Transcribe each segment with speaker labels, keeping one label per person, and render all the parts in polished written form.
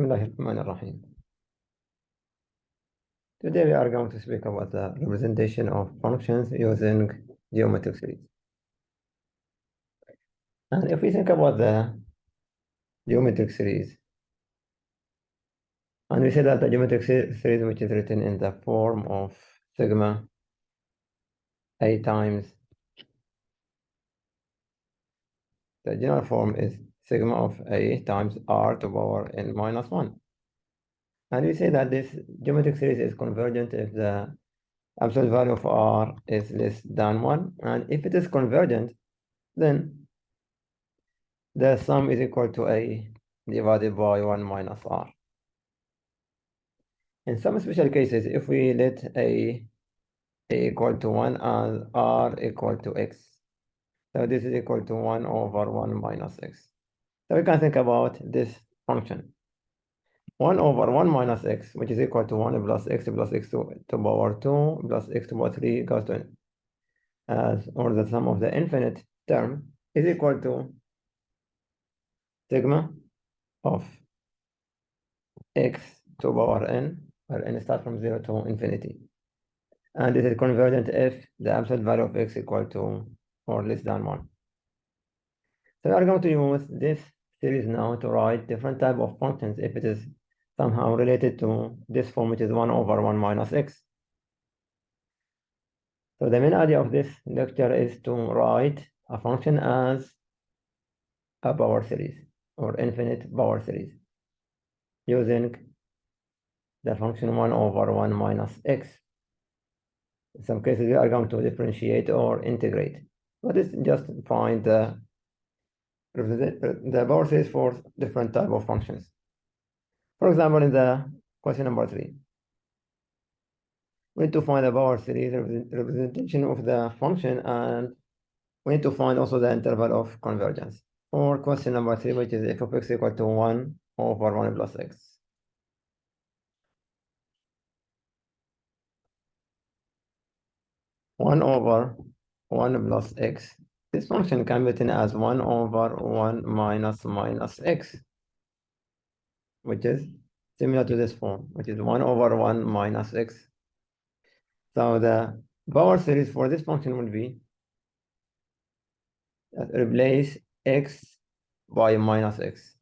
Speaker 1: Bismillahirrahmanirrahim. Today we are going to speak about the representation of functions using geometric series. And if we think about the geometric series, and we say that the geometric series which is written in the form of sigma a times, the general form is sigma of a times r to power n minus 1. And we say that this geometric series is convergent if the absolute value of r is less than 1. And if it is convergent, then the sum is equal to a divided by 1 minus r. In some special cases, if we let a equal to 1 and r equal to x, so this is equal to 1 over 1 minus x. So we can think about this function. 1 over 1 minus x, which is equal to 1 plus x to power 2 plus x to power 3 goes to n. Or the sum of the infinite term is equal to sigma of x to power n, where n starts from 0 to infinity. And it is convergent if the absolute value of x equal to or less than 1. So we are going to use this series now to write different type of functions if it is somehow related to this form, which is 1 over 1 minus x. So the main idea of this lecture is to write a function as a power series or infinite power series using the function 1 over 1 minus x. In some cases, we are going to differentiate or integrate, but it's just find the power series for different type of functions. For example, in the question number 3, we need to find the power series representation of the function, and we need to find also the interval of convergence. For question number 3, which is f of x equal to 1 over 1 plus x. One over 1 plus x. This function can be written as 1 over 1 minus x, which is similar to this form, which is 1 over 1 minus x. So the power series for this function will be replace x by minus x.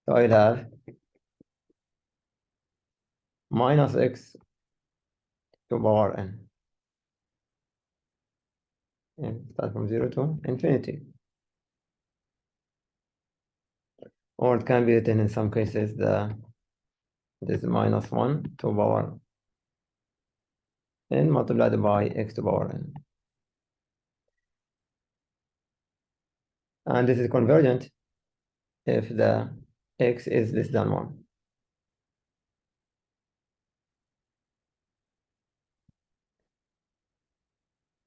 Speaker 1: So I'll have minus x to power n. And start from 0 to infinity. Or it can be written in some cases this minus 1 to power n multiplied by x to power n. And this is convergent if the x is less than 1.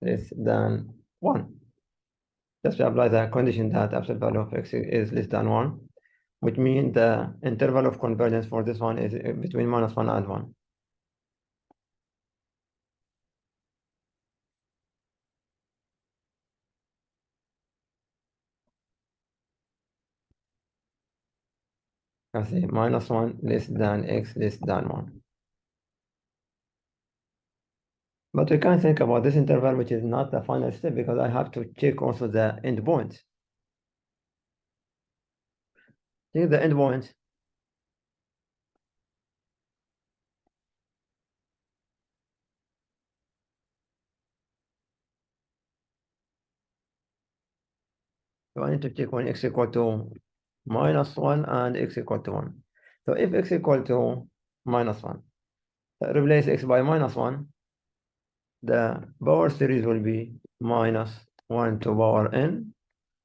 Speaker 1: Less than 1. Just to apply the condition that absolute value of x is less than 1, which means the interval of convergence for this one is between minus 1 and 1. I say minus 1 less than x less than 1. But we can think about this interval, which is not the final step, because I have to check also the endpoint. Check the endpoint. So I need to check when x equal to minus 1 and x equal to 1. So if x equal to minus 1, replace x by minus 1, the power series will be minus 1 to power n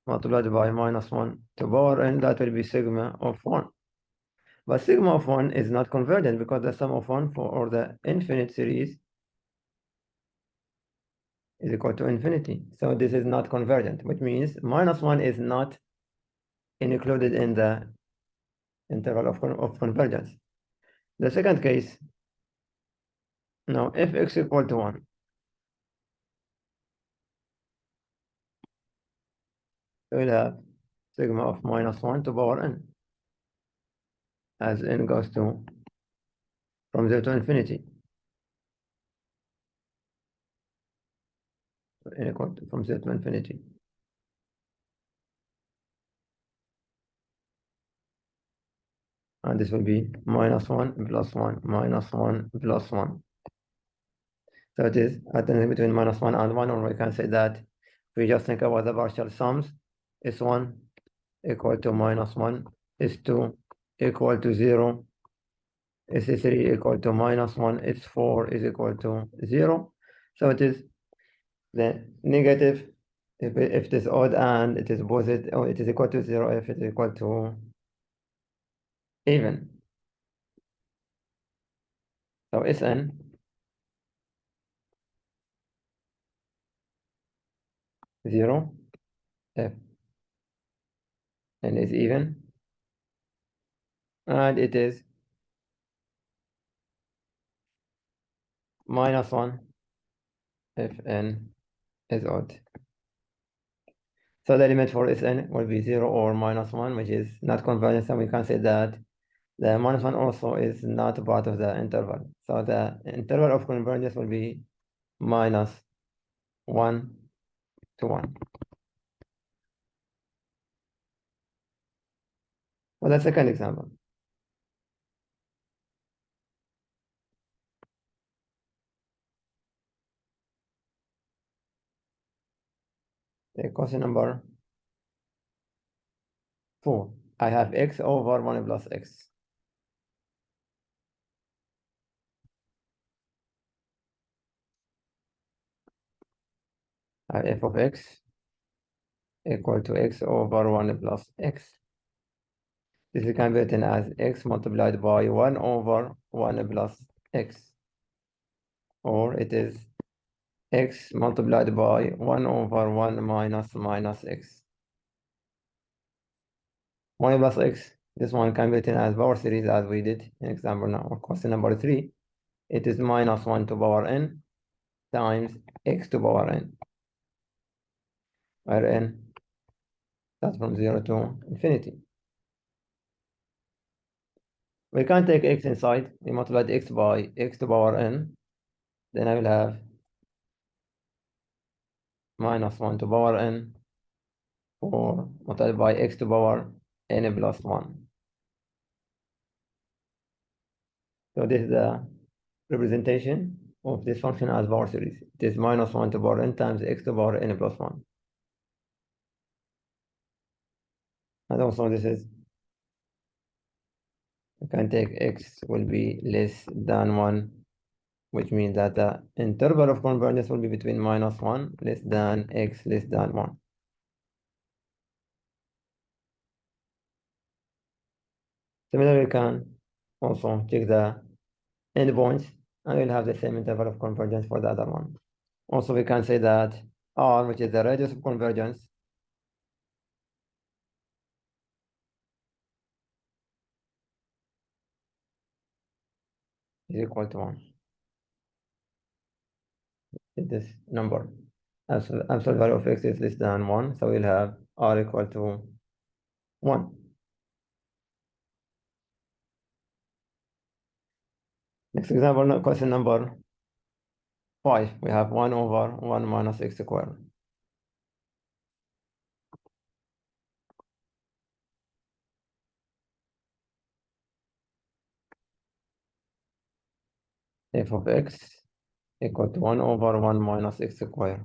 Speaker 1: multiplied by minus 1 to power n. That will be sigma of 1. But sigma of 1 is not convergent because the sum of 1 for the infinite series is equal to infinity. So this is not convergent, which means minus 1 is not included in the interval of convergence. The second case, now if x equal to 1, we'll have sigma of minus 1 to power n. as n goes to from 0 to infinity. N equal to from 0 to infinity. And this will be minus 1 plus 1 minus 1 plus 1. So it is at the between minus 1 and 1, or we can say that we just think about the partial sums. S1 equal to minus 1, S2 equal to 0, S3 equal to minus 1, S4 is equal to 0. So it is the negative if it is odd, and it is positive, or it is equal to 0 if it is equal to even. So Sn zero if n is even, and it is minus 1 if n is odd. So the limit for Sn will be 0 or minus 1, which is not convergence, and we can say that the minus 1 also is not part of the interval. So the interval of convergence will be minus 1 to 1. For the second example, the question number 4. I have x over 1 plus x. I have f of x equal to x over 1 plus x. This can be written as x multiplied by 1 over 1 plus x. Or it is x multiplied by 1 over 1 minus x. 1 plus x, this one can be written as power series as we did in example now, or question number 3. It is minus 1 to power n times x to power n, where n starts from 0 to infinity. We can take x inside, we multiply x by x to power n, then I will have minus 1 to power n, or multiplied by x to power n plus 1. So this is the representation of this function as power series. It is minus 1 to power n times x to power n plus 1. And also this is, you can take x will be less than 1, which means that the interval of convergence will be between minus 1 less than x less than 1. Similarly, we can also check the endpoints, and we'll have the same interval of convergence for the other one. Also, we can say that R, which is the radius of convergence, is equal to 1. This number. Absolute value of x is less than 1, so we'll have R equal to 1. Next example, question number 5. We have 1 over 1 minus x squared. F of x equal to 1 over 1 minus x squared.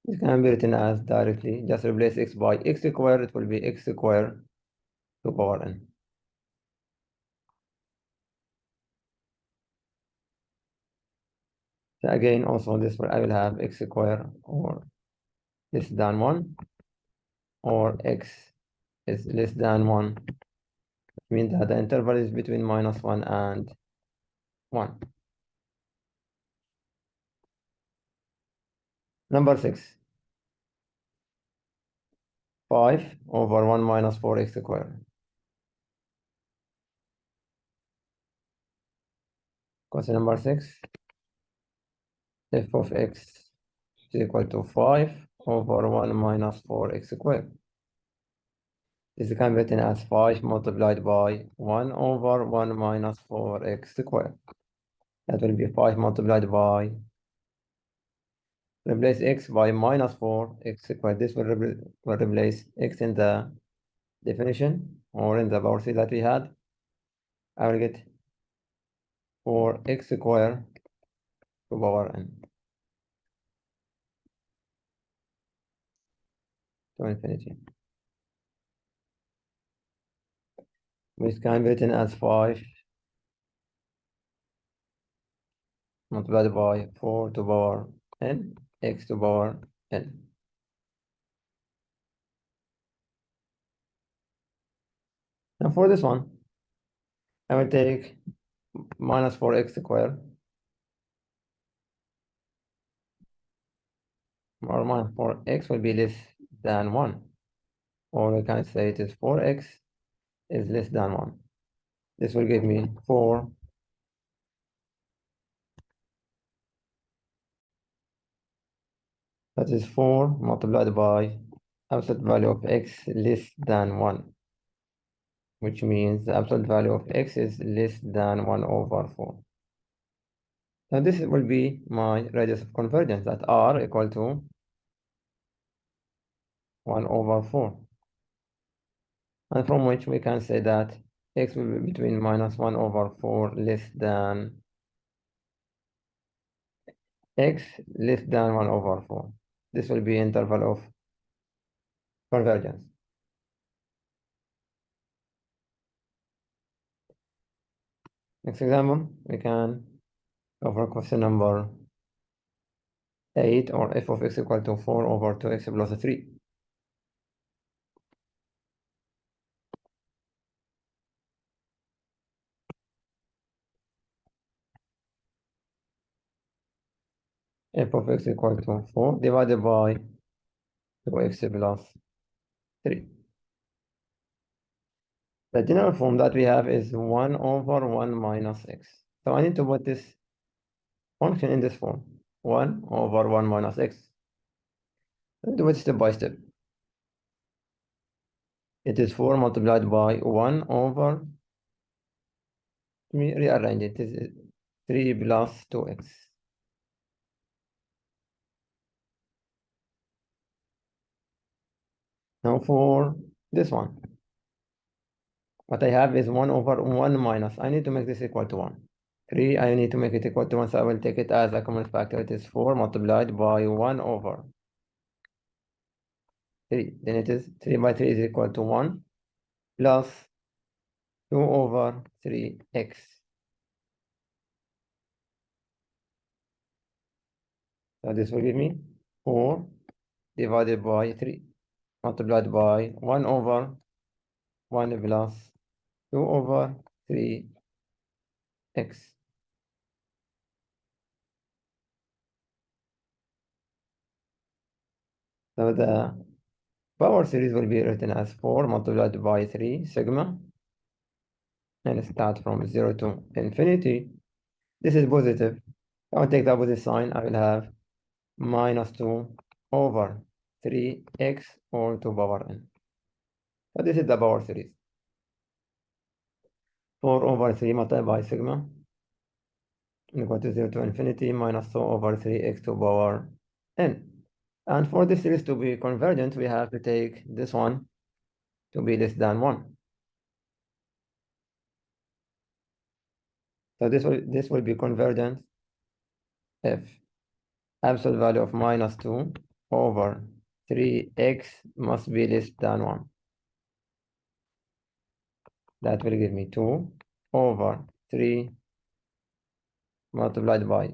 Speaker 1: This can be written as directly, just replace x by x squared, it will be x squared to power n. So again, also this one, I will have x squared or less than 1, or x is less than 1, which means that the interval is between minus 1 and 1. Number 6. 5 over 1 minus 4x squared. Question number 6. F of x is equal to 5 over 1 minus 4x squared. This can be written as 5 multiplied by 1 over 1 minus 4x squared. That will be 5 multiplied by, replace x by minus 4x squared. This will replace x in the definition or in the power series that we had. I will get 4x squared to power n to infinity. Which can be written as 5 multiplied by 4 to power n, x to power n. Now for this one, I will take minus 4x squared or minus 4x will be less than 1. Or we can say it is 4x is less than 1. This will give me 4 that is 4 multiplied by absolute value of x less than 1, which means the absolute value of x is less than 1 over 4. Now this will be my radius of convergence at r equal to 1 over 4. And from which we can say that x will be between minus 1 over 4 less than x less than 1 over 4. This will be interval of convergence. Next example, we can go for question number 8, or f of x equal to 4 over 2x plus 3. F of x equal to 4 divided by 2x plus 3. The general form that we have is 1 over 1 minus x. So I need to put this function in this form, 1 over 1 minus x. Let's do it step by step. It is 4 multiplied by 1 over, let me rearrange it, it is 3 plus 2x. Now for this one, what I have is 1 over 1 minus. I need to make this equal to 1. 3, I need to make it equal to 1, so I will take it as a common factor. It is 4 multiplied by 1 over 3. Then it is 3 by 3 is equal to 1 plus 2 over 3x. So this will give me 4 divided by 3 multiplied by 1 over 1 plus 2 over 3x. So the power series will be written as 4 multiplied by 3 sigma, and start from 0 to infinity. This is positive. I will take the opposite sign. I will have minus 2 over 3x all to power n. So this is the power series. 4 over 3 multiplied by sigma equal to 0 to infinity minus 2 over 3x to power n. And for this series to be convergent, we have to take this one to be less than 1. So this will be convergent if absolute value of minus 2 over 3x must be less than 1. That will give me 2 over 3 multiplied by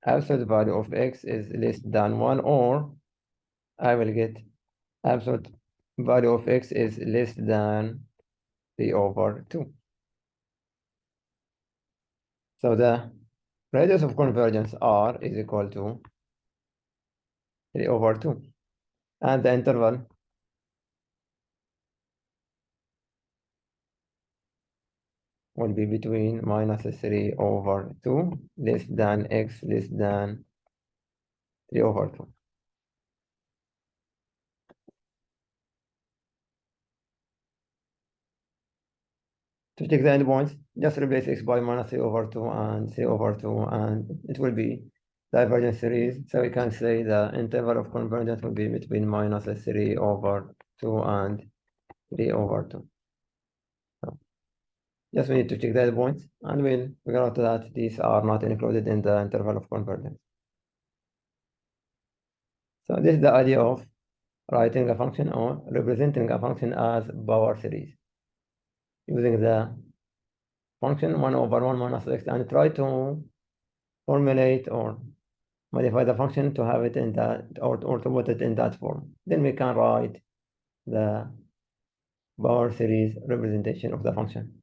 Speaker 1: absolute value of x is less than 1, or I will get absolute value of x is less than 3 over 2. So the radius of convergence r is equal to 3 over 2. And the interval will be between minus 3 over 2 less than x less than 3 over 2. to take the endpoints, just replace x by minus 3 over 2 and 3 over 2, and it will be divergence series. So we can say the interval of convergence will be between minus 3 over 2 and 3 over 2. So just we need to check the endpoints, and we'll figure out that these are not included in the interval of convergence. So this is the idea of writing a function or representing a function as power series using the function 1 over 1 minus x, and try to formulate or modify the function to have it in that, or to put it in that form. Then we can write the power series representation of the function.